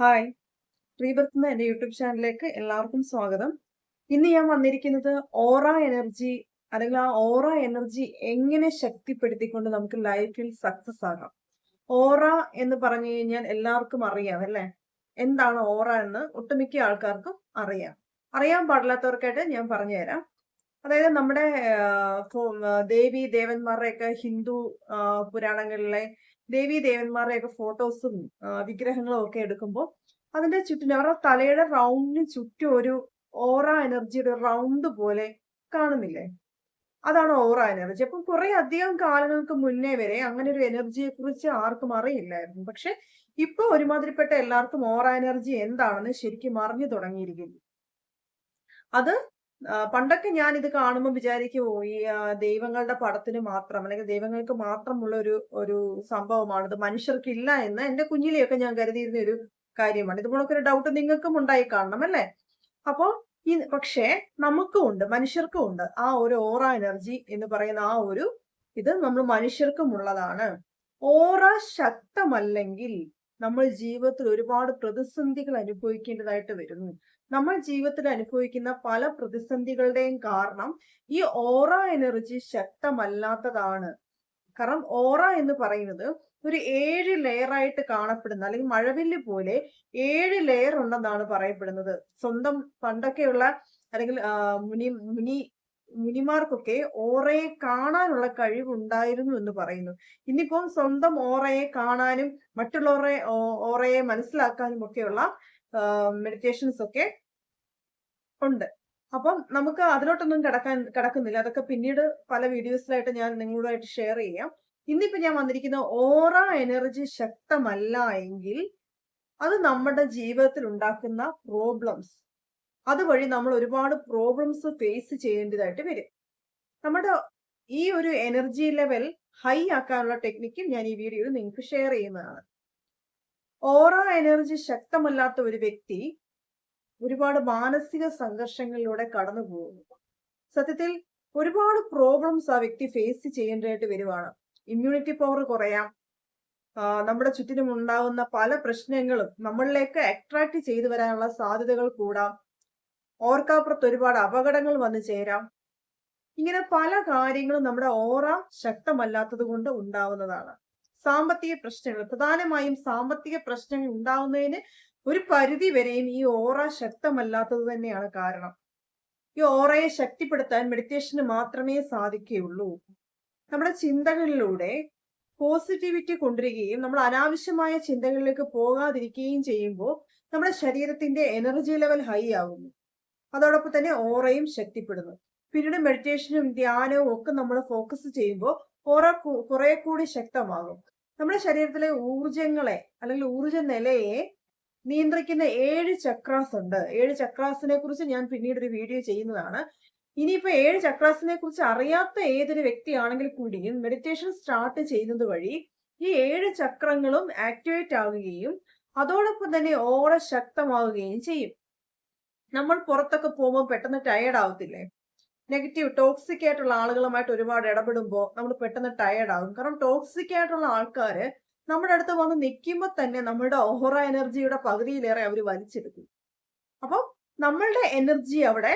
Hi, rebirth എന്ന എൻ്റെ YouTube ചാനലിലേക്ക് എല്ലാവർക്കും സ്വാഗതം. ഇന്ന് ഞാൻ വന്നിരിക്കുന്നത് ഓറ എനർജി അല്ലെങ്കിൽ ആ ഓറ എനർജി എങ്ങനെ ശക്തിപ്പെടുത്തിക്കൊണ്ട് നമുക്ക് ലൈഫിൽ സക്സസ് ആകാം. ഓറ എന്ന് പറഞ്ഞു കഴിഞ്ഞാൽ എല്ലാവർക്കും അറിയാം അല്ലേ? എന്താണ് ഓറ എന്ന് ഒട്ടുമിക്ക ആൾക്കാർക്കും അറിയാം. അറിയാൻ പാടില്ലാത്തവർക്കായിട്ട് ഞാൻ പറഞ്ഞുതരാം. അതായത് നമ്മുടെ ദേവി ദേവന്മാരുടെയൊക്കെ ഹിന്ദു പുരാണങ്ങളിലെ ദേവി ദേവന്മാരുടെയൊക്കെ ഫോട്ടോസും വിഗ്രഹങ്ങളും ഒക്കെ എടുക്കുമ്പോൾ അതിന്റെ ചുറ്റിനും അവരുടെ തലയുടെ റൗണ്ടിന് ചുറ്റും ഒരു ഓറ എനർജിയുടെ റൗണ്ട് പോലെ കാണുന്നില്ലേ? അതാണ് ഓറ എനർജി. അപ്പം കുറെ അധികം കാലങ്ങൾക്ക് മുന്നേ വരെ അങ്ങനെ ഒരു എനർജിയെ കുറിച്ച് ആർക്കും അറിയില്ലായിരുന്നു. പക്ഷെ ഇപ്പൊ ഒരുമാതിരിപ്പെട്ട എല്ലാവർക്കും ഓറ എനർജി എന്താണെന്ന് ശരിക്കും അറിഞ്ഞു തുടങ്ങിയിരിക്കുന്നു. അത് പണ്ടൊക്കെ ഞാൻ ഇത് കാണുമ്പോൾ വിചാരിക്കും ഈ ദൈവങ്ങളുടെ പടത്തിന് മാത്രം അല്ലെങ്കിൽ ദൈവങ്ങൾക്ക് മാത്രമുള്ള ഒരു ഒരു സംഭവമാണിത്, മനുഷ്യർക്കില്ല എന്ന് എന്റെ കുഞ്ഞിലെയൊക്കെ ഞാൻ കരുതിയിരുന്ന ഒരു കാര്യമാണ്. ഇതുപോലൊക്കെ ഒരു ഡൗട്ട് നിങ്ങൾക്കും ഉണ്ടായി കാണണം അല്ലേ? അപ്പോൾ പക്ഷേ നമുക്കും ഉണ്ട്, മനുഷ്യർക്കും ഉണ്ട് ആ ഒരു ഓറ എനർജി എന്ന് പറയുന്ന ആ ഒരു ഇത് നമ്മൾ മനുഷ്യർക്കും ഉള്ളതാണ്. ഓറ ശക്തമല്ലെങ്കിൽ നമ്മൾ ജീവിതത്തിൽ ഒരുപാട് പ്രതിസന്ധികൾ അനുഭവിക്കേണ്ടതായിട്ട് വരുന്നു. നമ്മൾ ജീവിതത്തിൽ അനുഭവിക്കുന്ന പല പ്രതിസന്ധികളുടെയും കാരണം ഈ ഓറ എനർജി ശക്തമല്ലാത്തതാണ്. കാരണം ഓറ എന്ന് പറയുന്നത് ഒരു 7 ലെയർ ആയിട്ട് കാണപ്പെടുന്ന അല്ലെങ്കിൽ മഴവില്ല് പോലെ 7 ലെയർ ഉണ്ടെന്നാണ് പറയപ്പെടുന്നത്. സ്വന്തം പണ്ടൊക്കെയുള്ള അല്ലെങ്കിൽ മുനി മുനിമാർക്കൊക്കെ ഓറയെ കാണാനുള്ള കഴിവുണ്ടായിരുന്നു എന്ന് പറയുന്നു. ഇന്നിപ്പം സ്വന്തം ഓറയെ കാണാനും മറ്റുള്ളവരെ ഓറയെ മനസ്സിലാക്കാനും ഒക്കെയുള്ള മെഡിറ്റേഷൻസ് ഒക്കെ ഉണ്ട്. അപ്പം നമുക്ക് അതിലോട്ടൊന്നും കടക്കുന്നില്ല. അതൊക്കെ പിന്നീട് പല വീഡിയോസിലായിട്ട് ഞാൻ നിങ്ങളുമായിട്ട് ഷെയർ ചെയ്യാം. ഇന്നിപ്പോ ഞാൻ വന്നിരിക്കുന്ന ഓറ എനർജി ശക്തമല്ല എങ്കിൽ അത് നമ്മുടെ ജീവിതത്തിൽ ഉണ്ടാക്കുന്ന പ്രോബ്ലംസ്, അതുവഴി നമ്മൾ ഒരുപാട് പ്രോബ്ലംസ് ഫേസ് ചെയ്യേണ്ടതായിട്ട് വരും. നമ്മുടെ ഈ ഒരു എനർജി ലെവൽ ഹൈ ആക്കാനുള്ള ടെക്നിക്ക് ഞാൻ ഈ വീഡിയോയിൽ നിങ്ങൾക്ക് ഷെയർ ചെയ്യുന്നതാണ്. ഓറ എനർജി ശക്തമല്ലാത്ത ഒരു വ്യക്തി ഒരുപാട് മാനസിക സംഘർഷങ്ങളിലൂടെ കടന്നു പോകുന്നു. സത്യത്തിൽ ഒരുപാട് പ്രോബ്ലംസ് ആ വ്യക്തി ഫേസ് ചെയ്യേണ്ടതായിട്ട് വരുവാണ്. ഇമ്മ്യൂണിറ്റി പവർ കുറയാം, നമ്മുടെ ചുറ്റിനും ഉണ്ടാകുന്ന പല പ്രശ്നങ്ങളും നമ്മളിലേക്ക് അട്രാക്ട് ചെയ്തു വരാനുള്ള സാധ്യതകൾ കൂടാം, ഓർക്കാപ്പുറത്ത് ഒരുപാട് അപകടങ്ങൾ വന്നു ചേരാം. ഇങ്ങനെ പല കാര്യങ്ങളും നമ്മുടെ ഓറ ശക്തമല്ലാത്തത് കൊണ്ട് ഉണ്ടാവുന്നതാണ്. സാമ്പത്തിക പ്രശ്നങ്ങൾ, പ്രധാനമായും സാമ്പത്തിക പ്രശ്നങ്ങൾ ഉണ്ടാവുന്നതിന് ഒരു പരിധി വരെയും ഈ ഓറ ശക്തമല്ലാത്തത് തന്നെയാണ് കാരണം. ഈ ഓറയെ ശക്തിപ്പെടുത്താൻ മെഡിറ്റേഷന് മാത്രമേ സാധിക്കുകയുള്ളൂ. നമ്മുടെ ചിന്തകളിലൂടെ പോസിറ്റിവിറ്റി കൊണ്ടുവരികയും നമ്മൾ അനാവശ്യമായ ചിന്തകളിലേക്ക് പോകാതിരിക്കുകയും ചെയ്യുമ്പോൾ നമ്മുടെ ശരീരത്തിന്റെ എനർജി ലെവൽ ഹൈ ആകുന്നു. അതോടൊപ്പം തന്നെ ഓറയും ശക്തിപ്പെടുന്നു. പിന്നീട് മെഡിറ്റേഷനും ധ്യാനവും ഒക്കെ നമ്മൾ ഫോക്കസ് ചെയ്യുമ്പോൾ ഓറ കുറെ കൂടി ശക്തമാകും. നമ്മുടെ ശരീരത്തിലെ ഊർജങ്ങളെ അല്ലെങ്കിൽ ഊർജ നിലയെ നിയന്ത്രിക്കുന്ന 7 ചക്രാസ് ഉണ്ട്. 7 ചക്രാസിനെ കുറിച്ച് ഞാൻ പിന്നീട് ഒരു വീഡിയോ ചെയ്യുന്നതാണ്. ഇനിയിപ്പോ 7 ചക്രാസിനെ കുറിച്ച് അറിയാത്ത ഏതൊരു വ്യക്തിയാണെങ്കിൽ കൂടിയും മെഡിറ്റേഷൻ സ്റ്റാർട്ട് ചെയ്യുന്നത് വഴി ഈ 7 ചക്രങ്ങളും ആക്ടിവേറ്റ് ആവുകയും അതോടൊപ്പം തന്നെ ഓറ ശക്തമാവുകയും ചെയ്യും. നമ്മൾ പുറത്തൊക്കെ പോകുമ്പോൾ പെട്ടെന്ന് ടയേർഡ് ആവത്തില്ലേ? നെഗറ്റീവ് ടോക്സിക് ആയിട്ടുള്ള ആളുകളുമായിട്ട് ഒരുപാട് ഇടപെടുമ്പോൾ നമ്മൾ പെട്ടെന്ന് ടയേർഡ് ആകും. കാരണം ടോക്സിക് ആയിട്ടുള്ള ആൾക്കാര് നമ്മുടെ അടുത്ത് വന്ന് നിൽക്കുമ്പോൾ തന്നെ നമ്മുടെ ഓറ എനർജിയുടെ പകുതിയിലേറെ അവർ വലിച്ചെടുക്കും. അപ്പം നമ്മളുടെ എനർജി അവിടെ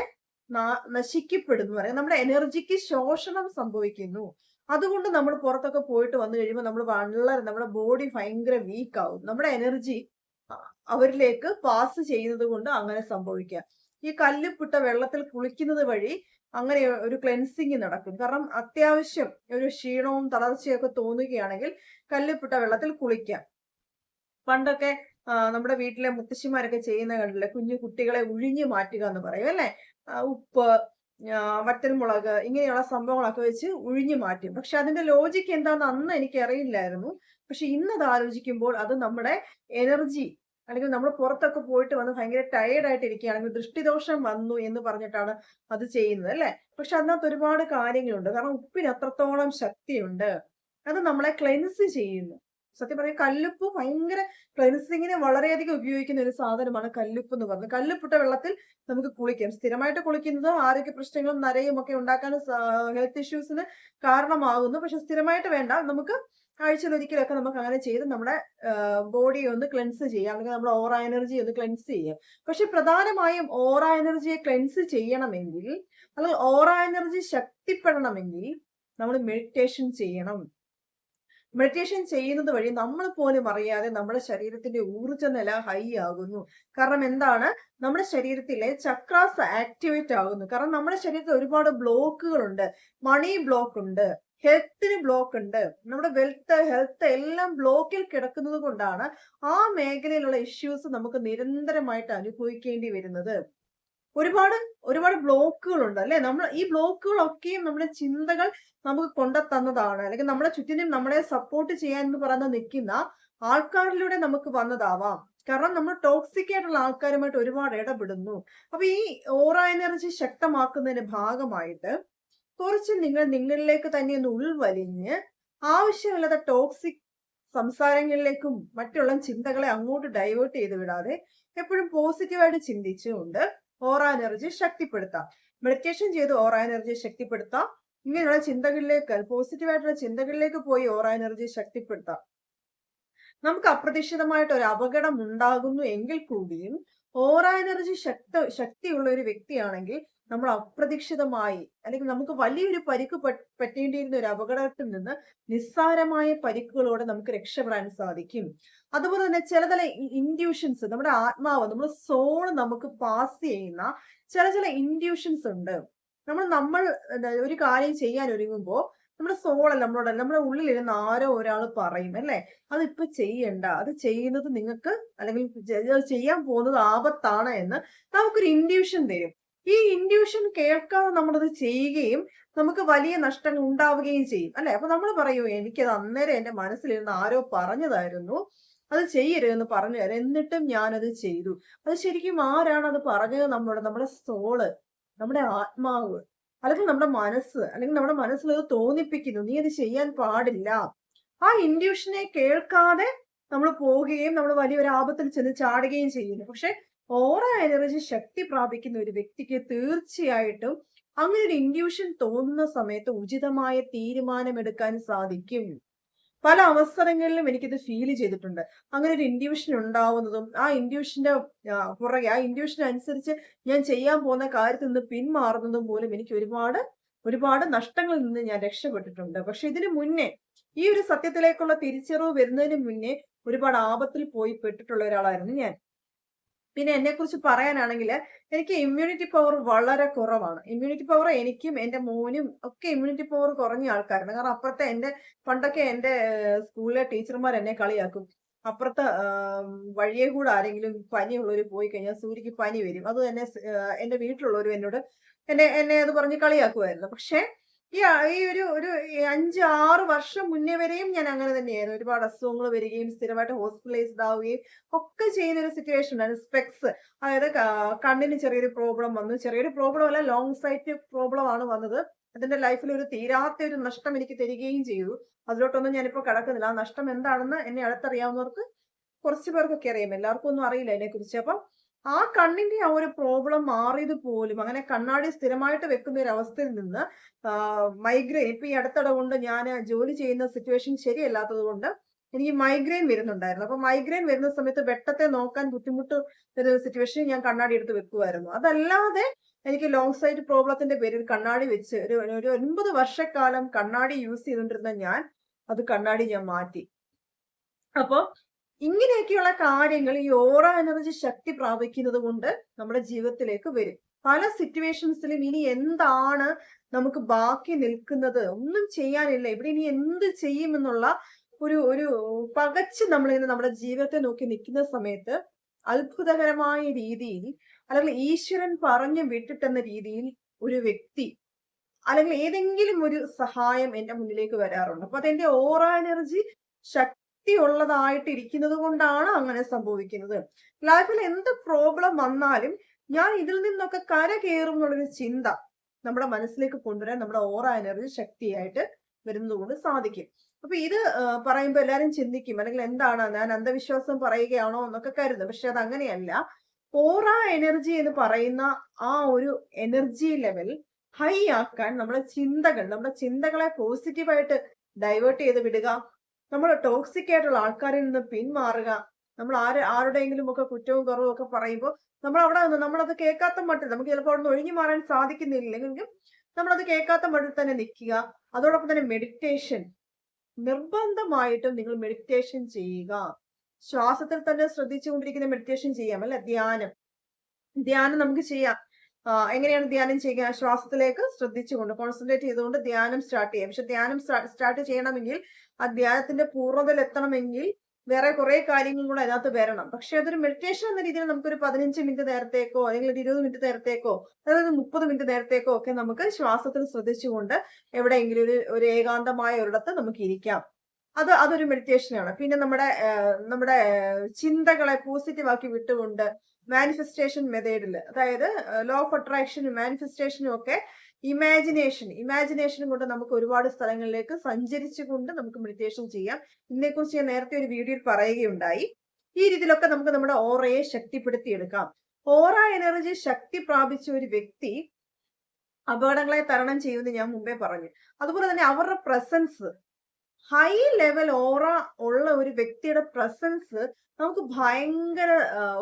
നശിക്കപ്പെടുന്നു പറയാം. നമ്മുടെ എനർജിക്ക് ശോഷണം സംഭവിക്കുന്നു. അതുകൊണ്ട് നമ്മൾ പുറത്തൊക്കെ പോയിട്ട് വന്നു കഴിയുമ്പോൾ നമ്മൾ വളരെ നമ്മുടെ ബോഡി ഭയങ്കര വീക്ക് ആവും. നമ്മുടെ എനർജി അവരിലേക്ക് പാസ് ചെയ്യുന്നത് കൊണ്ട് അങ്ങനെ സംഭവിക്കുക. ഈ കല്ലുപ്പിട്ട വെള്ളത്തിൽ കുളിക്കുന്നത് വഴി അങ്ങനെ ഒരു ക്ലെൻസിങ് നടക്കും. കാരണം അത്യാവശ്യം ഒരു ക്ഷീണവും തളർച്ചയൊക്കെ തോന്നുകയാണെങ്കിൽ കല്ലുപ്പിട്ട വെള്ളത്തിൽ കുളിക്കാം. പണ്ടൊക്കെ നമ്മുടെ വീട്ടിലെ മുത്തശ്ശിമാരൊക്കെ ചെയ്യുന്ന കണ്ടില്ലേ, കുഞ്ഞു കുട്ടികളെ ഉഴിഞ്ഞു മാറ്റുക എന്ന് പറയും അല്ലെ? ഉപ്പ്, വറ്റൽമുളക് ഇങ്ങനെയുള്ള സംഭവങ്ങളൊക്കെ വെച്ച് ഉഴിഞ്ഞു മാറ്റും. പക്ഷെ അതിന്റെ ലോജിക്ക് എന്താണെന്ന് അന്ന് എനിക്ക് അറിയില്ലായിരുന്നു. പക്ഷെ ഇന്നത് ആലോചിക്കുമ്പോൾ അത് നമ്മുടെ എനർജി അല്ലെങ്കിൽ നമ്മൾ പുറത്തൊക്കെ പോയിട്ട് വന്ന് ഭയങ്കര ടയേർഡ് ആയിട്ട് ഇരിക്കുകയാണെങ്കിൽ ദൃഷ്ടിദോഷം വന്നു എന്ന് പറഞ്ഞിട്ടാണ് അത് ചെയ്യുന്നത് അല്ലെ? പക്ഷെ അതിനകത്ത് ഒരുപാട് കാര്യങ്ങളുണ്ട്. കാരണം ഉപ്പിന് അത്രത്തോളം ശക്തിയുണ്ട്. അത് നമ്മളെ ക്ലെൻസ് ചെയ്യുന്നു. സത്യം പറഞ്ഞാൽ കല്ലുപ്പ് ഭയങ്കര ക്ലെൻസിങ്ങിന് വളരെയധികം ഉപയോഗിക്കുന്ന ഒരു സാധനമാണ് കല്ലുപ്പ് എന്ന് പറയുന്നത്. കല്ലുപ്പിട്ട വെള്ളത്തിൽ നമുക്ക് കുളിക്കാം. സ്ഥിരമായിട്ട് കുളിക്കുന്നത് ആരോഗ്യ പ്രശ്നങ്ങളും നരയും ഒക്കെ ഉണ്ടാക്കാൻ ഹെൽത്ത് ഇഷ്യൂസിന് കാരണമാകുന്നു. പക്ഷെ സ്ഥിരമായിട്ട് വേണ്ട, നമുക്ക് ആഴ്ചയിൽ ഒരിക്കലൊക്കെ നമുക്ക് അങ്ങനെ ചെയ്ത് നമ്മുടെ ബോഡി ഒന്ന് ക്ലെൻസ് ചെയ്യാം, അല്ലെങ്കിൽ നമ്മുടെ ഓറ എനർജി ഒന്ന് ക്ലെൻസ് ചെയ്യാം. പക്ഷെ പ്രധാനമായും ഓറ എനർജിയെ ക്ലെൻസ് ചെയ്യണമെങ്കിൽ, അല്ലെങ്കിൽ ഓറ എനർജി ശക്തിപ്പെടണമെങ്കിൽ നമ്മൾ മെഡിറ്റേഷൻ ചെയ്യണം. മെഡിറ്റേഷൻ ചെയ്യുന്നത് വഴി നമ്മൾ പോലും അറിയാതെ നമ്മുടെ ശരീരത്തിന്റെ ഊർജ്ജ നില ഹൈ ആകുന്നു. കാരണം എന്താണ്, നമ്മുടെ ശരീരത്തിലെ ചക്രാസ് ആക്ടിവേറ്റ് ആകുന്നു. കാരണം നമ്മുടെ ശരീരത്തിൽ ഒരുപാട് ബ്ലോക്കുകളുണ്ട്. മണി ബ്ലോക്ക് ഉണ്ട്, ഹെൽത്തിന് ബ്ലോക്ക് ഉണ്ട്, നമ്മുടെ ഹെൽത്ത് എല്ലാം ബ്ലോക്കിൽ കിടക്കുന്നത് കൊണ്ടാണ് ആ മേഖലയിലുള്ള ഇഷ്യൂസ് നമുക്ക് നിരന്തരമായിട്ട് അനുഭവിക്കേണ്ടി വരുന്നത്. ഒരുപാട് ഒരുപാട് ബ്ലോക്കുകളുണ്ട് അല്ലെ. നമ്മൾ ഈ ബ്ലോക്കുകളൊക്കെയും നമ്മുടെ ചിന്തകൾ നമുക്ക് കൊണ്ടെത്തന്നതാണ്, അല്ലെങ്കിൽ നമ്മുടെ ചുറ്റിനും നമ്മളെ സപ്പോർട്ട് ചെയ്യാൻ എന്ന് പറയുന്ന നിൽക്കുന്ന ആൾക്കാരിലൂടെ നമുക്ക് വന്നതാവാം. കാരണം നമ്മൾ ടോക്സിക് ആയിട്ടുള്ള ആൾക്കാരുമായിട്ട് ഒരുപാട് ഇടപെടുന്നു. അപ്പൊ ഈ ഓറ എനർജി ശക്തമാക്കുന്നതിന്റെ ഭാഗമായിട്ട് കുറച്ച് നിങ്ങളിലേക്ക് തന്നെ ഒന്ന് ഉൾവലിഞ്ഞ് ആവശ്യമില്ലാത്ത ടോക്സിക് സംസാരങ്ങളിലേക്കും മറ്റുള്ള ചിന്തകളെ അങ്ങോട്ട് ഡൈവേർട്ട് ചെയ്ത് വിടാതെ എപ്പോഴും പോസിറ്റീവായിട്ട് ചിന്തിച്ചുകൊണ്ട് ഓറ എനർജി ശക്തിപ്പെടുത്താം. മെഡിറ്റേഷൻ ചെയ്ത് ഓറ എനർജി ശക്തിപ്പെടുത്താം. ഇങ്ങനെയുള്ള ചിന്തകളിലേക്ക്, പോസിറ്റീവായിട്ടുള്ള ചിന്തകളിലേക്ക് പോയി ഓറ എനർജി ശക്തിപ്പെടുത്താം. നമുക്ക് അപ്രതീക്ഷിതമായിട്ട് ഒരു അപകടം ഉണ്ടാകുന്നു എങ്കിൽ കൂടിയും ഓറ എനർജി ശക്തിയുള്ള ഒരു വ്യക്തിയാണെങ്കിൽ നമ്മൾ അപ്രതീക്ഷിതമായി, അല്ലെങ്കിൽ നമുക്ക് വലിയൊരു പരിക്ക് പറ്റേണ്ടിയിരുന്ന ഒരു അപകടത്തിൽ നിന്ന് നിസ്സാരമായ പരിക്കുകളോടെ നമുക്ക് രക്ഷപ്പെടാൻ സാധിക്കും. അതുപോലെ തന്നെ ചില ഇൻഡ്യൂഷൻസ്, നമ്മുടെ ആത്മാവ്, നമ്മുടെ സോൾ നമുക്ക് പാസ് ചെയ്യുന്ന ചില ഇൻഡ്യൂഷൻസ് ഉണ്ട്. നമ്മൾ ഒരു കാര്യം ചെയ്യാൻ ഒരുങ്ങുമ്പോൾ നമ്മുടെ സോളല്ല നമ്മുടെ ഉള്ളിലിരുന്ന് ആരോ ഒരാൾ പറയും അല്ലെ, അതിപ്പോ ചെയ്യണ്ട, അത് ചെയ്യുന്നത് നിങ്ങൾക്ക്, അല്ലെങ്കിൽ ചെയ്യാൻ പോകുന്നത് ആപത്താണ് എന്ന് നമുക്കൊരു ഇൻഡ്യൂഷൻ തരും. ഈ ഇൻഡ്യൂഷൻ കേൾക്കാതെ നമ്മളത് ചെയ്യുകയും നമുക്ക് വലിയ നഷ്ടങ്ങൾ ഉണ്ടാവുകയും ചെയ്യും അല്ലെ. അപ്പൊ നമ്മൾ പറയൂ, എനിക്കത് അന്നേരം എന്റെ മനസ്സിലിരുന്ന് ആരോ പറഞ്ഞതായിരുന്നു, അത് ചെയ്യരുതെന്ന് പറഞ്ഞു തരാം, എന്നിട്ടും ഞാനത് ചെയ്തു. അത് ശരിക്കും ആരാണ് അത് പറഞ്ഞത്? നമ്മുടെ സോള്, നമ്മുടെ ആത്മാവ്, അല്ലെങ്കിൽ നമ്മുടെ മനസ്സ്, അല്ലെങ്കിൽ നമ്മുടെ മനസ്സിൽ അത് തോന്നിപ്പിക്കുന്നു, നീ അത് ചെയ്യാൻ പാടില്ല. ആ ഇൻഡ്യൂഷനെ കേൾക്കാതെ നമ്മൾ പോവുകയും നമ്മൾ വലിയൊരു ആപത്തിൽ ചെന്ന് ചാടുകയും ചെയ്യുന്നു. പക്ഷെ ഓറ എനർജി ശക്തി പ്രാപിക്കുന്ന ഒരു വ്യക്തിക്ക് തീർച്ചയായിട്ടും അങ്ങനെ ഒരു ഇൻഡ്യൂഷൻ തോന്നുന്ന സമയത്ത് ഉചിതമായ തീരുമാനമെടുക്കാൻ സാധിക്കും. പല അവസരങ്ങളിലും എനിക്കിത് ഫീൽ ചെയ്തിട്ടുണ്ട്. അങ്ങനെ ഒരു ഇൻഡ്യൂഷൻ ഉണ്ടാവുന്നതും ആ ഇൻഡ്യൂഷന്റെ പുറകെ, ആ ഇൻഡ്യൂഷൻ അനുസരിച്ച് ഞാൻ ചെയ്യാൻ പോകുന്ന കാര്യത്തിൽ നിന്ന് പിന്മാറുന്നതും പോലും എനിക്ക് ഒരുപാട് നഷ്ടങ്ങളിൽ നിന്ന് ഞാൻ രക്ഷപ്പെട്ടിട്ടുണ്ട്. പക്ഷെ ഇതിനു മുന്നേ, ഈ ഒരു സത്യത്തിലേക്കുള്ള തിരിച്ചറിവ് വരുന്നതിന് മുന്നേ ഒരുപാട് ആപത്തിൽ പോയി പെട്ടിട്ടുള്ള ഒരാളായിരുന്നു ഞാൻ. പിന്നെ എന്നെക്കുറിച്ച് പറയാനാണെങ്കിൽ എനിക്ക് ഇമ്മ്യൂണിറ്റി പവർ വളരെ കുറവാണ്. ഇമ്മ്യൂണിറ്റി പവർ എനിക്കും എന്റെ മോനും ഒക്കെ ഇമ്മ്യൂണിറ്റി പവർ കുറഞ്ഞ ആൾക്കാരാണ്. കാരണം അപ്പുറത്തെ പണ്ടൊക്കെ എന്റെ സ്കൂളിലെ ടീച്ചർമാർ എന്നെ കളിയാക്കും. അപ്പുറത്തെ വഴിയെ കൂടെ ആരെങ്കിലും പനിയുള്ളവർ പോയി കഴിഞ്ഞാൽ സൂര്യക്ക് പനി വരും. അത് തന്നെ എന്റെ വീട്ടിലുള്ളവരും എന്നെ അത് പറഞ്ഞ് കളിയാക്കുമായിരുന്നു. പക്ഷെ ഈ ഒരു 5-6 വർഷം മുന്നേ വരെയും ഞാൻ അങ്ങനെ തന്നെയായിരുന്നു. ഒരുപാട് അസുഖങ്ങൾ വരികയും സ്ഥിരമായിട്ട് ഹോസ്പിറ്റലൈസ്ഡ് ആവുകയും ഒക്കെ ചെയ്യുന്ന ഒരു സിറ്റുവേഷൻ ഉണ്ടായിരുന്നു. സ്പെക്സ്, അതായത് കണ്ണിന് ചെറിയൊരു പ്രോബ്ലം വന്നു. ചെറിയൊരു പ്രോബ്ലം അല്ല, ലോങ് സൈറ്റ് പ്രോബ്ലം ആണ് വന്നത്. അതിന്റെ ലൈഫിൽ ഒരു തീരാത്ത ഒരു നഷ്ടം എനിക്ക് തരികയും ചെയ്തു. അതിലോട്ടൊന്നും ഞാനിപ്പോ കടക്കുന്നില്ല. ആ നഷ്ടം എന്താണെന്ന് എന്നെ അടുത്തറിയാവുന്നവർക്ക്, കുറച്ച് പേർക്കൊക്കെ അറിയാം, എല്ലാവർക്കും ഒന്നും അറിയില്ല അതിനെ കുറിച്ച്. അപ്പം ആ കണ്ണിന്റെ ആ ഒരു പ്രോബ്ലം മാറിയത് പോലും, അങ്ങനെ കണ്ണാടി സ്ഥിരമായിട്ട് വെക്കുന്ന ഒരു അവസ്ഥയിൽ നിന്ന് മൈഗ്രെയിൻ, ഇപ്പൊ ഈ അടുത്തിടെ കൊണ്ട് ഞാൻ ജോലി ചെയ്യുന്ന സിറ്റുവേഷൻ ശരിയല്ലാത്തത് കൊണ്ട് എനിക്ക് മൈഗ്രെയിൻ വരുന്നുണ്ടായിരുന്നു. അപ്പൊ മൈഗ്രെയിൻ വരുന്ന സമയത്ത് വെട്ടത്തെ നോക്കാൻ ബുദ്ധിമുട്ട് വരുന്ന സിറ്റുവേഷനിൽ ഞാൻ കണ്ണാടി എടുത്ത് വെക്കുമായിരുന്നു. അതല്ലാതെ എനിക്ക് ലോങ് സൈറ്റ് പ്രോബ്ലത്തിന്റെ പേരിൽ കണ്ണാടി വെച്ച് ഒരു 9 വർഷക്കാലം കണ്ണാടി യൂസ് ചെയ്തുകൊണ്ടിരുന്ന കണ്ണാടി ഞാൻ മാറ്റി. അപ്പൊ ഇങ്ങനെയൊക്കെയുള്ള കാര്യങ്ങൾ ഈ ഓറ എനർജി ശക്തി പ്രാപിക്കുന്നത് കൊണ്ട് നമ്മുടെ ജീവിതത്തിലേക്ക് വരും. പല സിറ്റുവേഷൻസിലും ഇനി എന്താണ് നമുക്ക് ബാക്കി നിൽക്കുന്നത്, ഒന്നും ചെയ്യാനില്ല, ഇവിടെ ഇനി എന്ത് ചെയ്യുമെന്നുള്ള ഒരു പകച്ച് നമ്മളിങ്ങനെ നമ്മുടെ ജീവിതത്തെ നോക്കി നിൽക്കുന്ന സമയത്ത് അത്ഭുതകരമായ രീതിയിൽ, അല്ലെങ്കിൽ ഈശ്വരൻ പറഞ്ഞു വിട്ടിട്ടെന്ന രീതിയിൽ ഒരു വ്യക്തി, അല്ലെങ്കിൽ ഏതെങ്കിലും ഒരു സഹായം എന്റെ മുന്നിലേക്ക് വരാറുണ്ട്. അപ്പൊ അതെന്റെ ഓറ എനർജി ശക്തി ഉള്ളതായിട്ട് ഇരിക്കുന്നത് കൊണ്ടാണ് അങ്ങനെ സംഭവിക്കുന്നത്. ലൈഫിൽ എന്ത് പ്രോബ്ലം വന്നാലും ഞാൻ ഇതിൽ നിന്നൊക്കെ കരകയറും എന്നുള്ളൊരു ചിന്ത നമ്മുടെ മനസ്സിലേക്ക് കൊണ്ടുവരാൻ നമ്മുടെ ഓറ എനർജി ശക്തിയായിട്ട് വരുന്നത് കൊണ്ട് സാധിക്കും. അപ്പൊ ഇത് പറയുമ്പോൾ എല്ലാരും ചിന്തിക്കും, അല്ലെങ്കിൽ എന്താണ് ഞാൻ അന്ധവിശ്വാസം പറയുകയാണോ എന്നൊക്കെ കരുതും. പക്ഷെ അത് അങ്ങനെയല്ല. ഓറ എനർജി എന്ന് പറയുന്ന ആ ഒരു എനർജി ലെവൽ ഹൈ ആക്കാൻ നമ്മുടെ ചിന്തകളെ പോസിറ്റീവായിട്ട് ഡൈവേർട്ട് ചെയ്ത് വിടുക, നമ്മൾ ടോക്സിക് ആയിട്ടുള്ള ആൾക്കാരിൽ നിന്ന് പിന്മാറുക. നമ്മൾ ആരുടെയെങ്കിലും ഒക്കെ കുറ്റവും കുറവും ഒക്കെ പറയുമ്പോൾ നമ്മൾ അവിടെ നിന്ന് നമ്മളത് കേൾക്കാത്ത മട്ടിൽ, നമുക്ക് ചിലപ്പോൾ അവിടെ നിന്ന് ഒഴിഞ്ഞു മാറാൻ സാധിക്കുന്നില്ലെങ്കിലും നമ്മളത് കേൾക്കാത്ത മട്ടിൽ തന്നെ നിൽക്കുക. അതോടൊപ്പം തന്നെ മെഡിറ്റേഷൻ, നിർബന്ധമായിട്ടും നിങ്ങൾ മെഡിറ്റേഷൻ ചെയ്യുക. ശ്വാസത്തിൽ തന്നെ ശ്രദ്ധിച്ചുകൊണ്ടിരിക്കുന്ന മെഡിറ്റേഷൻ ചെയ്യാം, അല്ലെ? ധ്യാനം നമുക്ക് ചെയ്യാം. എങ്ങനെയാണ് ധ്യാനം ചെയ്യുക? ശ്വാസത്തിലേക്ക് ശ്രദ്ധിച്ചുകൊണ്ട്, കോൺസെൻട്രേറ്റ് ചെയ്തുകൊണ്ട് ധ്യാനം സ്റ്റാർട്ട് ചെയ്യാം. പക്ഷെ ധ്യാനം സ്റ്റാർട്ട് ചെയ്യണമെങ്കിൽ, ആ ധ്യാനത്തിന്റെ പൂർണ്ണതയിൽ എത്തണമെങ്കിൽ വേറെ കുറെ കാര്യങ്ങളും കൂടെ അതിനകത്ത് വരണം. പക്ഷെ അതൊരു മെഡിറ്റേഷൻ എന്ന രീതിയിൽ നമുക്കൊരു 15 മിനിറ്റ് നേരത്തേക്കോ അല്ലെങ്കിൽ ഒരു 20 മിനിറ്റ് നേരത്തേക്കോ അതായത് 30 മിനിറ്റ് നേരത്തേക്കോ ഒക്കെ നമുക്ക് ശ്വാസത്തിൽ ശ്രദ്ധിച്ചുകൊണ്ട് എവിടെയെങ്കിലും ഒരു ഏകാന്തമായ ഒരിടത്ത് നമുക്ക് ഇരിക്കാം. അതൊരു മെഡിറ്റേഷനാണ്. പിന്നെ നമ്മുടെ ചിന്തകളെ പോസിറ്റീവ് ആക്കി വിട്ടുകൊണ്ട് മാനിഫെസ്റ്റേഷൻ മെത്തേഡിൽ, അതായത് ലോ ഓഫ് അട്രാക്ഷനും മാനിഫെസ്റ്റേഷനും ഒക്കെ ഇമാജിനേഷനും കൊണ്ട് നമുക്ക് ഒരുപാട് സ്ഥലങ്ങളിലേക്ക് സഞ്ചരിച്ചുകൊണ്ട് നമുക്ക് മെഡിറ്റേഷൻ ചെയ്യാം. ഇതിനെക്കുറിച്ച് ഞാൻ നേരത്തെ ഒരു വീഡിയോയിൽ പറയുകയുണ്ടായി. ഈ രീതിയിലൊക്കെ നമുക്ക് നമ്മുടെ ഓറയെ ശക്തിപ്പെടുത്തിയെടുക്കാം. ഓറ എനർജി ശക്തി പ്രാപിച്ച ഒരു വ്യക്തി അപകടങ്ങളെ തരണം ചെയ്യുമെന്ന് ഞാൻ മുമ്പേ പറഞ്ഞു. അതുപോലെ തന്നെ അവരുടെ പ്രസൻസ്, ഹൈ ലെവൽ ഓറ ഉള്ള ഒരു വ്യക്തിയുടെ പ്രസൻസ് നമുക്ക് ഭയങ്കര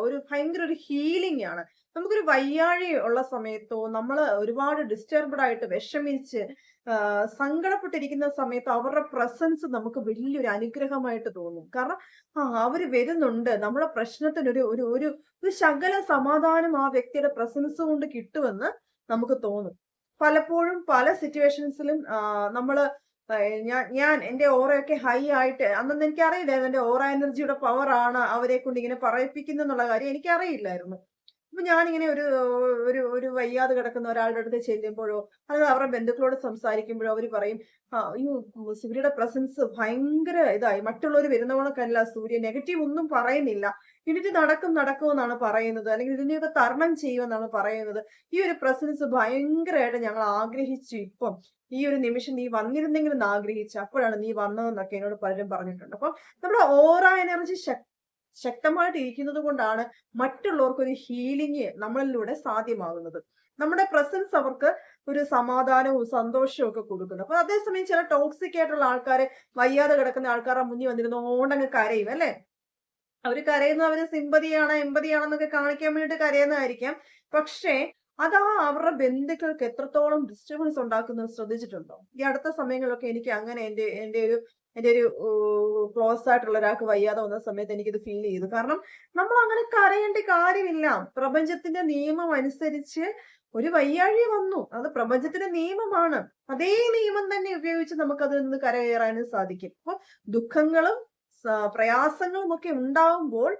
ഒരു ഹീലിംഗ് ആണ്. നമുക്കൊരു വയ്യാഴി ഉള്ള സമയത്തോ നമ്മൾ ഒരുപാട് ഡിസ്റ്റർബ്ഡ് ആയിട്ട് വിഷമിച്ച് സങ്കടപ്പെട്ടിരിക്കുന്ന സമയത്ത് അവരുടെ പ്രസൻസ് നമുക്ക് വലിയൊരു അനുഗ്രഹമായിട്ട് തോന്നും. കാരണം അവര് വരുന്നുണ്ട്, നമ്മുടെ പ്രശ്നത്തിന് ഒരു ഒരു ഒരു ഒരു ശകല സമാധാനം ആ വ്യക്തിയുടെ പ്രസൻസ് കൊണ്ട് കിട്ടുമെന്ന് നമുക്ക് തോന്നും. പലപ്പോഴും പല സിറ്റുവേഷൻസിലും നമ്മള് ഞാൻ എന്റെ ഓറയൊക്കെ ഹൈ ആയിട്ട്, അന്നൊന്നും എനിക്കറിയില്ലായിരുന്നു എന്റെ ഓറ എനർജിയുടെ പവർ ആണ് അവരെ കൊണ്ട് ഇങ്ങനെ പറയിപ്പിക്കുന്നുള്ള കാര്യം എനിക്കറിയില്ലായിരുന്നു. അപ്പൊ ഞാനിങ്ങനെ ഒരു ഒരു ഒരു വയ്യാതെ കിടക്കുന്ന ഒരാളുടെ അടുത്ത് ചെല്ലുമ്പോഴോ അല്ലെങ്കിൽ അവരുടെ ബന്ധുക്കളോട് സംസാരിക്കുമ്പോഴോ അവര് പറയും, അയ്യോ സൂര്യയുടെ പ്രസൻസ് ഭയങ്കര ഇതായി, മറ്റുള്ളവർ വരുന്നവണക്കല്ല സൂര്യ, നെഗറ്റീവ് ഒന്നും പറയുന്നില്ല, ഇതിന് നടക്കുമെന്നാണ് പറയുന്നത്, അല്ലെങ്കിൽ ഇതിനെയൊക്കെ തരണം ചെയ്യുമെന്നാണ് പറയുന്നത്. ഈ ഒരു പ്രസൻസ് ഭയങ്കരമായിട്ട് ഞങ്ങൾ ആഗ്രഹിച്ചു, ഇപ്പം ഈ ഒരു നിമിഷം നീ വന്നിരുന്നെങ്കിൽ എന്ന് ആഗ്രഹിച്ചു, അപ്പോഴാണ് നീ വന്നതെന്നൊക്കെ എന്നോട് പലരും പറഞ്ഞിട്ടുണ്ട്. അപ്പൊ നമ്മുടെ ഓറ എനർജി ശക്തമായിട്ട് ഇരിക്കുന്നത് കൊണ്ടാണ് മറ്റുള്ളവർക്ക് ഒരു ഹീലിംഗ് നമ്മളിലൂടെ സാധ്യമാകുന്നത്. നമ്മുടെ പ്രസൻസ് അവർക്ക് ഒരു സമാധാനവും സന്തോഷവും ഒക്കെ കൊടുക്കുന്നു. അപ്പൊ അതേസമയം ചില ടോക്സിക് ആയിട്ടുള്ള ആൾക്കാരെ, വയ്യാതെ കിടക്കുന്ന ആൾക്കാരുടെ മുന്നിൽ വന്നിരുന്നോണ്ടങ്ങ് കരയും, അല്ലെ? അവര് കരയുന്നത് അവര് എമ്പതിയാണെന്നൊക്കെ കാണിക്കാൻ വേണ്ടിയിട്ട് കരയുന്നതായിരിക്കാം. പക്ഷേ അവരുടെ ബന്ധുക്കൾക്ക് എത്രത്തോളം ഡിസ്റ്റർബൻസ് ഉണ്ടാക്കുന്നത് ശ്രദ്ധിച്ചിട്ടുണ്ടോ? ഈ അടുത്ത സമയങ്ങളിലൊക്കെ എനിക്ക് അങ്ങനെ എന്റെ ഒരു ക്ലോസ് ആയിട്ടുള്ള ഒരാൾക്ക് വയ്യാതെ വന്ന സമയത്ത് എനിക്കിത് ഫീൽ ചെയ്തു. കാരണം നമ്മൾ അങ്ങനെ കരയേണ്ട കാര്യമില്ല. പ്രപഞ്ചത്തിന്റെ നിയമം അനുസരിച്ച് ഒരു വയ്യാഴി വന്നു, അത് പ്രപഞ്ചത്തിന്റെ നിയമമാണ്. അതേ നിയമം തന്നെ ഉപയോഗിച്ച് നമുക്ക് അതിൽ നിന്ന് കരകയറാനും സാധിക്കും. അപ്പൊ ദുഃഖങ്ങളും പ്രയാസങ്ങളും ഒക്കെ ഉണ്ടാവുമ്പോൾ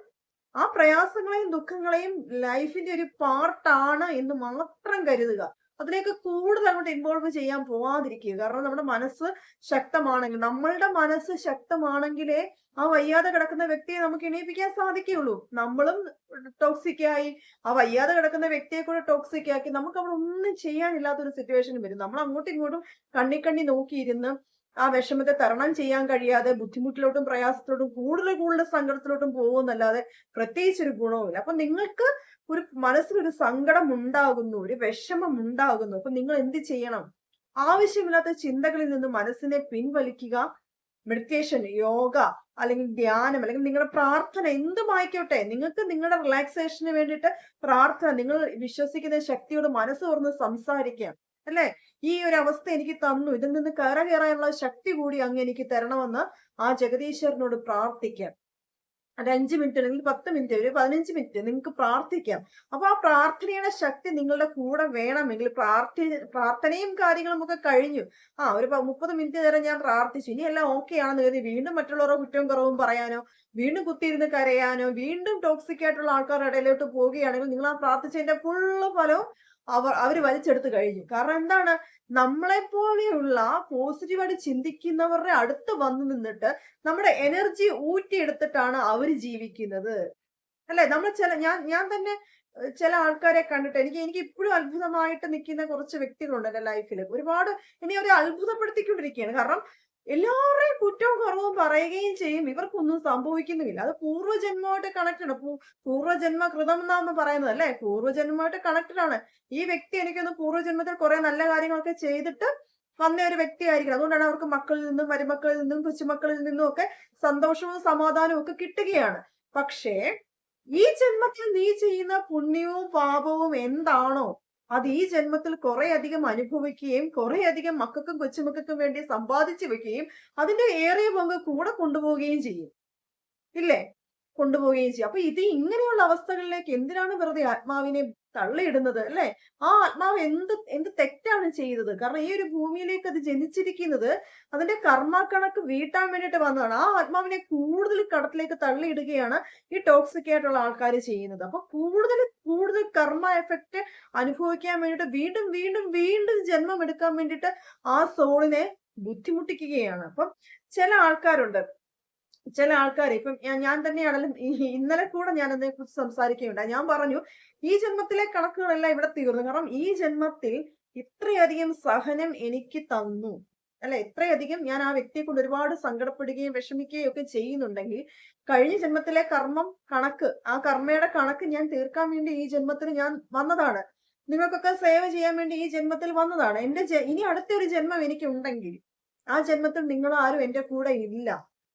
ആ പ്രയാസങ്ങളെയും ദുഃഖങ്ങളെയും ലൈഫിന്റെ ഒരു പാർട്ടാണ് എന്ന് മാത്രം കരുതുക. അതിലേക്ക് കൂടുതൽ അങ്ങോട്ട് ഇൻവോൾവ് ചെയ്യാൻ പോവാതിരിക്കുക. കാരണം നമ്മുടെ മനസ്സ് നമ്മളുടെ മനസ്സ് ശക്തമാണെങ്കിലേ ആ വയ്യാതെ കിടക്കുന്ന വ്യക്തിയെ നമുക്ക് എണീപ്പിക്കാൻ സാധിക്കുകയുള്ളൂ. നമ്മളും ടോക്സിക്കായി ആ വയ്യാതെ കിടക്കുന്ന വ്യക്തിയെ കൂടെ ടോക്സിക്കാക്കി നമുക്ക് അവിടെ ഒന്നും ചെയ്യാനില്ലാത്തൊരു സിറ്റുവേഷൻ വരും. നമ്മൾ അങ്ങോട്ടും ഇങ്ങോട്ടും കണ്ണി നോക്കിയിരുന്ന് ആ വിഷമത്തെ തരണം ചെയ്യാൻ കഴിയാതെ ബുദ്ധിമുട്ടിലോട്ടും പ്രയാസത്തിലോട്ടും കൂടുതൽ സങ്കടത്തിലോട്ടും പോകുന്നല്ലാതെ പ്രത്യേകിച്ച് ഒരു ഗുണവുമില്ല. അപ്പൊ നിങ്ങൾക്ക് മനസ്സിലൊരു സങ്കടം ഉണ്ടാകുന്നു, ഒരു വിഷമം ഉണ്ടാകുന്നു. അപ്പൊ നിങ്ങൾ എന്ത് ചെയ്യണം? ആവശ്യമില്ലാത്ത ചിന്തകളിൽ നിന്ന് മനസ്സിനെ പിൻവലിക്കുക. മെഡിറ്റേഷൻ, യോഗ, അല്ലെങ്കിൽ ധ്യാനം, അല്ലെങ്കിൽ നിങ്ങളുടെ പ്രാർത്ഥന എന്തുമായിക്കോട്ടെ, നിങ്ങൾക്ക് നിങ്ങളുടെ റിലാക്സേഷന് വേണ്ടിയിട്ട് പ്രാർത്ഥന, നിങ്ങൾ വിശ്വസിക്കുന്ന ശക്തിയോട് മനസ്സ് തുറന്ന് സംസാരിക്കാം, അല്ലെ? ഈ ഒരു അവസ്ഥ എനിക്ക് തന്നു, ഇതിൽ നിന്ന് കയറാനുള്ള ശക്തി കൂടി അങ്ങ് എനിക്ക് തരണമെന്ന് ആ ജഗദീശ്വരനോട് പ്രാർത്ഥിക്കാം. അത് 5 മിനിറ്റ് അല്ലെങ്കിൽ 10 മിനിറ്റ്, ഒരു 15 മിനിറ്റ് നിങ്ങൾക്ക് പ്രാർത്ഥിക്കാം. അപ്പൊ ആ പ്രാർത്ഥനയുടെ ശക്തി നിങ്ങളുടെ കൂടെ വേണമെങ്കിൽ പ്രാർത്ഥനയും കാര്യങ്ങളും ഒക്കെ കഴിഞ്ഞു, ഒരു 30 മിനിറ്റ് നേരം ഞാൻ പ്രാർത്ഥിച്ചു, ഇനി എല്ലാം ഓക്കെ ആണെന്ന് കരുതി വീണ്ടും മറ്റുള്ളവരുടെ കുറ്റവും കുറവും പറയാനോ, വീണ്ടും കുത്തിയിരുന്ന് കരയാനോ, വീണ്ടും ടോക്സിക് ആയിട്ടുള്ള ആൾക്കാരുടെ ഇടയിലോട്ട് പോവുകയാണെങ്കിൽ നിങ്ങൾ ആ പ്രാർത്ഥിച്ചതിന്റെ ഫുള്ള് ഫലവും അവര് വലിച്ചെടുത്ത് കഴിഞ്ഞു. കാരണം എന്താണ്? നമ്മളെ പോലെയുള്ള പോസിറ്റീവായിട്ട് ചിന്തിക്കുന്നവരുടെ അടുത്ത് വന്നു നിന്നിട്ട് നമ്മുടെ എനർജി ഊറ്റിയെടുത്തിട്ടാണ് അവര് ജീവിക്കുന്നത്, അല്ലെ? ഞാൻ തന്നെ ചില ആൾക്കാരെ കണ്ടിട്ട് എനിക്ക് ഇപ്പോഴും അത്ഭുതമായിട്ട് നിൽക്കുന്ന കുറച്ച് വ്യക്തികളുണ്ട് എന്റെ ലൈഫിൽ. ഒരുപാട് എന്നെ അവരെ അത്ഭുതപ്പെടുത്തിക്കൊണ്ടിരിക്കുകയാണ്. കാരണം എല്ലാവരുടെയും കുറ്റവും കുറവും പറയുകയും ചെയ്യും, ഇവർക്കൊന്നും സംഭവിക്കുന്നുമില്ല. അത് പൂർവ്വജന്മമായിട്ട് കണക്റ്റഡ് ആണ്. പൂർവ്വജന്മ കൃതം എന്നാണ് പറയുന്നത്, അല്ലെ? പൂർവ്വജന്മമായിട്ട് കണക്റ്റഡ് ആണ്. ഈ വ്യക്തി എനിക്കൊന്ന് പൂർവ്വജന്മത്തിൽ കുറെ നല്ല കാര്യങ്ങളൊക്കെ ചെയ്തിട്ട് വന്ന ഒരു വ്യക്തി ആയിരിക്കണം. അതുകൊണ്ടാണ് അവർക്ക് മക്കളിൽ നിന്നും മരുമക്കളിൽ നിന്നും കൊച്ചുമക്കളിൽ നിന്നും ഒക്കെ സന്തോഷവും സമാധാനവും ഒക്കെ കിട്ടുകയാണ്. പക്ഷേ ഈ ജന്മത്തിൽ നീ ചെയ്യുന്ന പുണ്യവും പാപവും എന്താണോ അത് ഈ ജന്മത്തിൽ കുറെ അധികം അനുഭവിക്കുകയും കുറെ അധികം മക്കൾക്കും കൊച്ചുമക്കൾക്കും വേണ്ടി സമ്പാദിച്ചു വെക്കുകയും അതിന്റെ ഏറിയ പങ്ക് കൂടെ കൊണ്ടുപോവുകയും ചെയ്യും. ഇല്ലേ? കൊണ്ടുപോവുകയും ചെയ്യും. അപ്പൊ ഇത് ഇങ്ങനെയുള്ള അവസ്ഥകളിലേക്ക് എന്തിനാണ് വെറുതെ ആത്മാവിനെ തള്ളിയിടുന്നത്, അല്ലെ? ആ ആത്മാവ് എന്ത് തെറ്റാണ് ചെയ്തത്? കാരണം ഈ ഒരു ഭൂമിയിലേക്ക് അത് ജനിച്ചിരിക്കുന്നത് അതിന്റെ കർമ്മക്കണക്ക് വീട്ടാൻ വേണ്ടിയിട്ട് വന്നതാണ്. ആ ആത്മാവിനെ കൂടുതൽ കടത്തിലേക്ക് തള്ളിയിടുകയാണ് ഈ ടോക്സിക് ആയിട്ടുള്ള ആൾക്കാർ ചെയ്യുന്നത്. അപ്പൊ കൂടുതൽ കർമ്മ എഫക്റ്റ് അനുഭവിക്കാൻ വേണ്ടിയിട്ട് വീണ്ടും വീണ്ടും വീണ്ടും ജന്മം എടുക്കാൻ വേണ്ടിയിട്ട് ആ സോളിനെ ബുദ്ധിമുട്ടിക്കുകയാണ്. അപ്പം ചില ആൾക്കാരുണ്ട്, ഇപ്പം ഞാൻ തന്നെയാണെങ്കിലും ഇന്നലെ കൂടെ ഞാൻ അതിനെ കുറിച്ച് സംസാരിക്കുകയുണ്ടായി. ഞാൻ പറഞ്ഞു ഈ ജന്മത്തിലെ കണക്കുകളെല്ലാം ഇവിടെ തീർന്നു. കാരണം ഈ ജന്മത്തിൽ ഇത്രയധികം സഹനം എനിക്ക് തന്നു, അല്ലെ? ഇത്രയധികം ഞാൻ ആ വ്യക്തിയെ കൊണ്ട് ഒരുപാട് സങ്കടപ്പെടുകയും വിഷമിക്കുകയും ഒക്കെ ചെയ്യുന്നുണ്ടെങ്കിൽ കഴിഞ്ഞ ജന്മത്തിലെ കണക്ക്, ആ കർമ്മയുടെ കണക്ക് ഞാൻ തീർക്കാൻ വേണ്ടി ഈ ജന്മത്തിൽ ഞാൻ വന്നതാണ്. നിങ്ങൾക്കൊക്കെ സേവ ചെയ്യാൻ വേണ്ടി ഈ ജന്മത്തിൽ വന്നതാണ്. ഇനി അടുത്തൊരു ജന്മം എനിക്ക് ഉണ്ടെങ്കിൽ ആ ജന്മത്തിൽ നിങ്ങൾ ആരും എന്റെ കൂടെ ഇല്ല.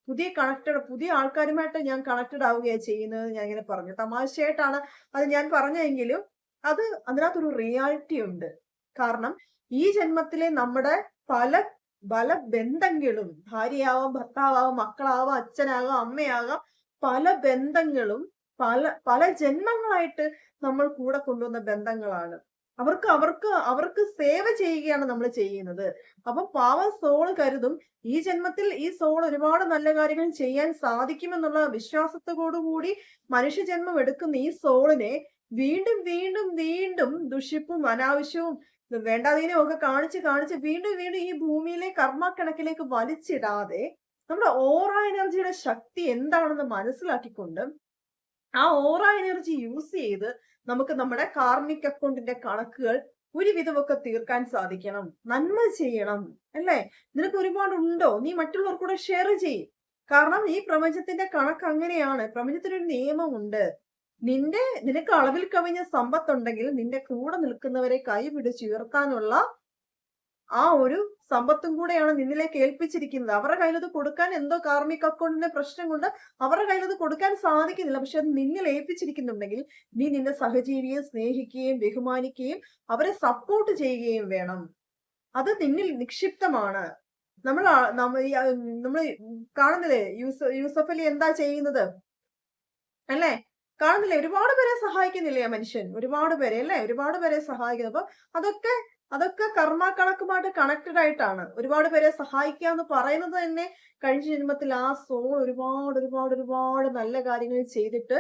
പുതിയ ആൾക്കാരുമായിട്ട് ഞാൻ കണക്റ്റഡ് ആവുകയാണ് ചെയ്യുന്നത്. ഞാൻ ഇങ്ങനെ പറഞ്ഞു, തമാശയായിട്ടാണ് അത് ഞാൻ പറഞ്ഞെങ്കിലും അതിനകത്തൊരു റിയാലിറ്റി ഉണ്ട്. കാരണം ഈ ജന്മത്തിലെ നമ്മുടെ പല ബന്ധങ്ങളും, ഭാര്യയാവാം, ഭർത്താവാം, മക്കളാവാം, അച്ഛനാകാം, അമ്മയാകാം, പല ബന്ധങ്ങളും പല ജന്മങ്ങളായിട്ട് നമ്മൾ കൂടെ കൊണ്ടുവന്ന ബന്ധങ്ങളാണ്. അവർക്ക് സേവ ചെയ്യുകയാണ് നമ്മൾ ചെയ്യുന്നത്. അപ്പൊ പാവം സോള് കരുതും ഈ ജന്മത്തിൽ ഈ സോൾ ഒരുപാട് നല്ല കാര്യങ്ങൾ ചെയ്യാൻ സാധിക്കുമെന്നുള്ള വിശ്വാസത്തോടുകൂടി മനുഷ്യജന്മം എടുക്കുന്ന ഈ സോളിനെ വീണ്ടും വീണ്ടും വീണ്ടും ദുഷിപ്പും അനാവശ്യവും വേണ്ടാതീനവും ഒക്കെ കാണിച്ച് വീണ്ടും വീണ്ടും ഈ ഭൂമിയിലെ കർമ്മക്കണക്കിലേക്ക് വലിച്ചിടാതെ നമ്മുടെ ഓറ എനർജിയുടെ ശക്തി എന്താണെന്ന് മനസ്സിലാക്കിക്കൊണ്ട് ആ ഓറ എനർജി യൂസ് ചെയ്ത് നമുക്ക് നമ്മുടെ കാർമിക് അക്കൗണ്ടിന്റെ കണക്കുകൾ ഒരുവിധമൊക്കെ തീർക്കാൻ സാധിക്കണം. നന്മ ചെയ്യണം, അല്ലേ? നിനക്ക് ഒരുപാടുണ്ടോ, നീ മറ്റുള്ളവർക്ക് കൂടെ ഷെയർ ചെയ്യും. കാരണം ഈ പ്രപഞ്ചത്തിന്റെ കണക്ക് അങ്ങനെയാണ്. പ്രപഞ്ചത്തിനൊരു നിയമമുണ്ട്. നിനക്ക് അളവിൽ കവിഞ്ഞ സമ്പത്തുണ്ടെങ്കിൽ നിന്റെ കൂടെ നിൽക്കുന്നവരെ കൈപിടിച്ചുയർത്താനുള്ള ആ ഒരു സമ്പത്തും കൂടെയാണ് നിന്നിലേക്ക് ഏൽപ്പിച്ചിരിക്കുന്നത്. അവരുടെ കയ്യിലത് കൊടുക്കാൻ എന്തോ കാർമിക് അക്കൗണ്ടിന്റെ പ്രശ്നം കൊണ്ട് അവരുടെ കയ്യിലത് കൊടുക്കാൻ സാധിക്കുന്നില്ല. പക്ഷെ അത് നിന്നിൽ ഏൽപ്പിച്ചിരിക്കുന്നുണ്ടെങ്കിൽ നീ നിന്റെ സഹജീവിയെ സ്നേഹിക്കുകയും ബഹുമാനിക്കുകയും അവരെ സപ്പോർട്ട് ചെയ്യുകയും വേണം. അത് നിന്നിൽ നിക്ഷിപ്തമാണ്. നമ്മൾ കാണുന്നില്ലേ യൂസഫ് അലി എന്താ ചെയ്യുന്നത്, അല്ലേ? കാണുന്നില്ലേ? ഒരുപാട് പേരെ സഹായിക്കുന്നില്ലേ ആ മനുഷ്യൻ? ഒരുപാട് പേരെ, അല്ലേ? ഒരുപാട് പേരെ സഹായിക്കുന്നു. അപ്പൊ അതൊക്കെ കർമ്മക്കണക്കുമായിട്ട് കണക്റ്റഡ് ആയിട്ടാണ്. ഒരുപാട് പേരെ സഹായിക്കുക എന്ന് പറയുന്നത് തന്നെ കഴിഞ്ഞ ജന്മത്തിൽ ആ സോൾ ഒരുപാട് നല്ല കാര്യങ്ങൾ ചെയ്തിട്ട്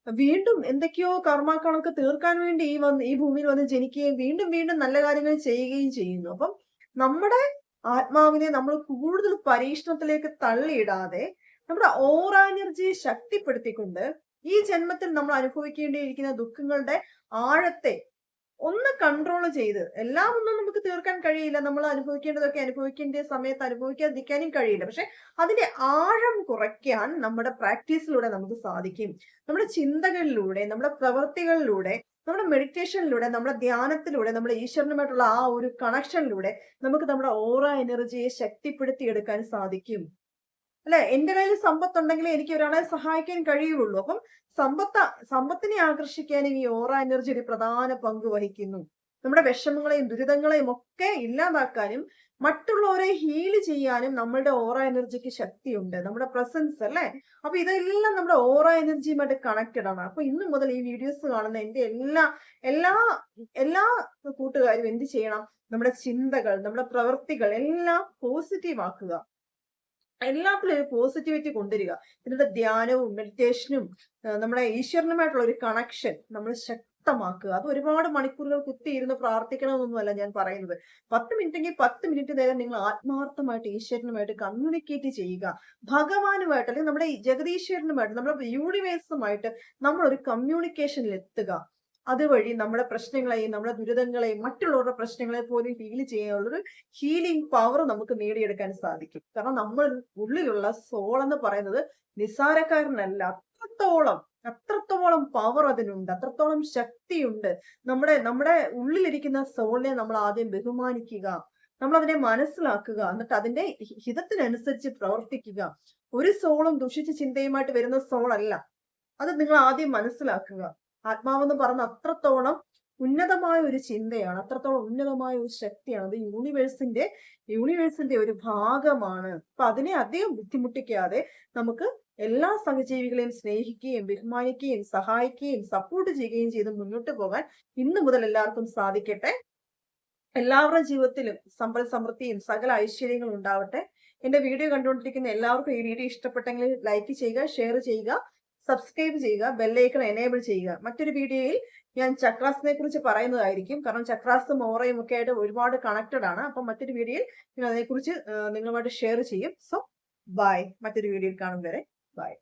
വീണ്ടും എന്തൊക്കെയോ കർമ്മക്കണക്ക് തീർക്കാൻ വേണ്ടി ഈ ഭൂമിയിൽ വന്ന് ജനിക്കുകയും വീണ്ടും വീണ്ടും നല്ല കാര്യങ്ങൾ ചെയ്യുകയും ചെയ്യുന്നു. അപ്പം നമ്മുടെ ആത്മാവിനെ നമ്മൾ കൂടുതൽ പരീക്ഷണത്തിലേക്ക് തള്ളിയിടാതെ നമ്മുടെ ഓറ എനർജി ശക്തിപ്പെടുത്തിക്കൊണ്ട് ഈ ജന്മത്തിൽ നമ്മൾ അനുഭവിക്കേണ്ടിയിരിക്കുന്ന ദുഃഖങ്ങളുടെ ആഴത്തെ ഒന്ന് കൺട്രോൾ ചെയ്ത്, എല്ലാം ഒന്നും നമുക്ക് തീർക്കാൻ കഴിയില്ല. നമ്മൾ അനുഭവിക്കേണ്ടതൊക്കെ അനുഭവിക്കേണ്ട സമയത്ത് അനുഭവിക്കാതിരിക്കാനും കഴിയില്ല. പക്ഷെ അതിന്റെ ആഴം കുറയ്ക്കാൻ നമ്മുടെ പ്രാക്ടീസിലൂടെ നമുക്ക് സാധിക്കും. നമ്മുടെ ചിന്തകളിലൂടെ, നമ്മുടെ പ്രവൃത്തികളിലൂടെ, നമ്മുടെ മെഡിറ്റേഷനിലൂടെ, നമ്മുടെ ധ്യാനത്തിലൂടെ, നമ്മുടെ ഈശ്വരനുമായിട്ടുള്ള ആ ഒരു കണക്ഷനിലൂടെ നമുക്ക് നമ്മുടെ ഓറ എനർജിയെ ശക്തിപ്പെടുത്തിയെടുക്കാൻ സാധിക്കും. അല്ലെ? എന്റെ കയ്യിൽ സമ്പത്തുണ്ടെങ്കിലേ എനിക്ക് ഒരാളെ സഹായിക്കാൻ കഴിയുള്ളൂ. അപ്പം സമ്പത്തിനെ ആകർഷിക്കാനും ഈ ഓറ എനർജി ഒരു പ്രധാന പങ്ക് വഹിക്കുന്നു. നമ്മുടെ വിഷമങ്ങളെയും ദുരിതങ്ങളെയും ഒക്കെ ഇല്ലാതാക്കാനും മറ്റുള്ളവരെ ഹീൽ ചെയ്യാനും നമ്മളുടെ ഓറ എനർജിക്ക് ശക്തിയുണ്ട്. നമ്മുടെ പ്രസൻസ്, അല്ലെ? അപ്പൊ ഇതെല്ലാം നമ്മുടെ ഓറ എനർജിയുമായിട്ട് കണക്റ്റഡ് ആണ്. അപ്പൊ ഇന്നു മുതൽ ഈ വീഡിയോസ് കാണുന്ന എന്റെ എല്ലാ കൂട്ടുകാരും എന്ത് ചെയ്യണം? നമ്മുടെ ചിന്തകൾ, നമ്മുടെ പ്രവൃത്തികൾ എല്ലാം പോസിറ്റീവ് ആക്കുക. എല്ലാത്തിലും ഒരു പോസിറ്റിവിറ്റി കൊണ്ടുവരിക. ഇതിന്റെ ധ്യാനവും മെഡിറ്റേഷനും നമ്മുടെ ഈശ്വരനുമായിട്ടുള്ള ഒരു കണക്ഷൻ നമ്മൾ ശക്തമാക്കുക. അത് ഒരുപാട് മണിക്കൂറുകൾ കുത്തിയിരുന്ന് പ്രാർത്ഥിക്കണമെന്നൊന്നുമല്ല ഞാൻ പറയുന്നത്. 10 മിനിറ്റെങ്കിൽ 10 മിനിറ്റ് നേരം നിങ്ങൾ ആത്മാർത്ഥമായിട്ട് ഈശ്വരനുമായിട്ട് കമ്മ്യൂണിക്കേറ്റ് ചെയ്യുക. ഭഗവാനുമായിട്ട്, അല്ലെങ്കിൽ നമ്മുടെ ജഗദീശ്വരനുമായിട്ട്, നമ്മുടെ യൂണിവേഴ്സുമായിട്ട് നമ്മൾ ഒരു കമ്മ്യൂണിക്കേഷനിൽ എത്തുക. അതുവഴി നമ്മുടെ പ്രശ്നങ്ങളെയും നമ്മുടെ ദുരിതങ്ങളെയും മറ്റുള്ളവരുടെ പ്രശ്നങ്ങളെ പോലും ഹീൽ ചെയ്യാനുള്ളൊരു ഹീലിംഗ് പവർ നമുക്ക് നേടിയെടുക്കാൻ സാധിക്കും. കാരണം നമ്മൾ ഉള്ളിലുള്ള സോൾ എന്ന് പറയുന്നത് നിസ്സാരക്കാരനല്ല. അത്രത്തോളം പവർ അതിനുണ്ട്, അത്രത്തോളം ശക്തിയുണ്ട്. നമ്മുടെ ഉള്ളിലിരിക്കുന്ന സോളിനെ നമ്മൾ ആദ്യം ബഹുമാനിക്കുക. നമ്മൾ അതിനെ മനസ്സിലാക്കുക, എന്നിട്ട് അതിന്റെ ഹിതത്തിനനുസരിച്ച് പ്രവർത്തിക്കുക. ഒരു സോളും ദുഷിച്ച ചിന്തയുമായിട്ട് വരുന്ന സോൾ അല്ല. അത് നിങ്ങൾ ആദ്യം മനസ്സിലാക്കുക. ആത്മാവെന്ന് പറഞ്ഞ അത്രത്തോളം ഉന്നതമായ ഒരു ചിന്തയാണ്, അത്രത്തോളം ഉന്നതമായ ഒരു ശക്തിയാണ്. അത് യൂണിവേഴ്സിന്റെ ഒരു ഭാഗമാണ്. അപ്പൊ അതിനെ അധികം ബുദ്ധിമുട്ടിക്കാതെ നമുക്ക് എല്ലാ സഹജീവികളെയും സ്നേഹിക്കുകയും ബഹുമാനിക്കുകയും സഹായിക്കുകയും സപ്പോർട്ട് ചെയ്യുകയും ചെയ്ത് മുന്നോട്ട് പോകാൻ ഇന്ന് മുതൽ എല്ലാവർക്കും സാധിക്കട്ടെ. എല്ലാവരുടെ ജീവിതത്തിലും സമ്പൽ സമൃദ്ധിയും സകല ഐശ്വര്യങ്ങളും ഉണ്ടാവട്ടെ. എന്റെ വീഡിയോ കണ്ടുകൊണ്ടിരിക്കുന്ന എല്ലാവർക്കും ഈ വീഡിയോ ഇഷ്ടപ്പെട്ടെങ്കിൽ ലൈക്ക് ചെയ്യുക, ഷെയർ ചെയ്യുക, സബ്സ്ക്രൈബ് ചെയ്യുക, ബെല്ലൈക്കൺ എനേബിൾ ചെയ്യുക. മറ്റൊരു വീഡിയോയിൽ ഞാൻ ചക്രാസിനെ കുറിച്ച് പറയുന്നതായിരിക്കും. കാരണം ചക്രാസും ഓറയും ഒക്കെ ആയിട്ട് ഒരുപാട് കണക്റ്റഡ് ആണ്. അപ്പം മറ്റൊരു വീഡിയോയിൽ ഞാൻ അതിനെക്കുറിച്ച് നിങ്ങളുമായിട്ട് ഷെയർ ചെയ്യും. So bye. മറ്റൊരു വീഡിയോയിൽ കാണും വരെ ബൈ.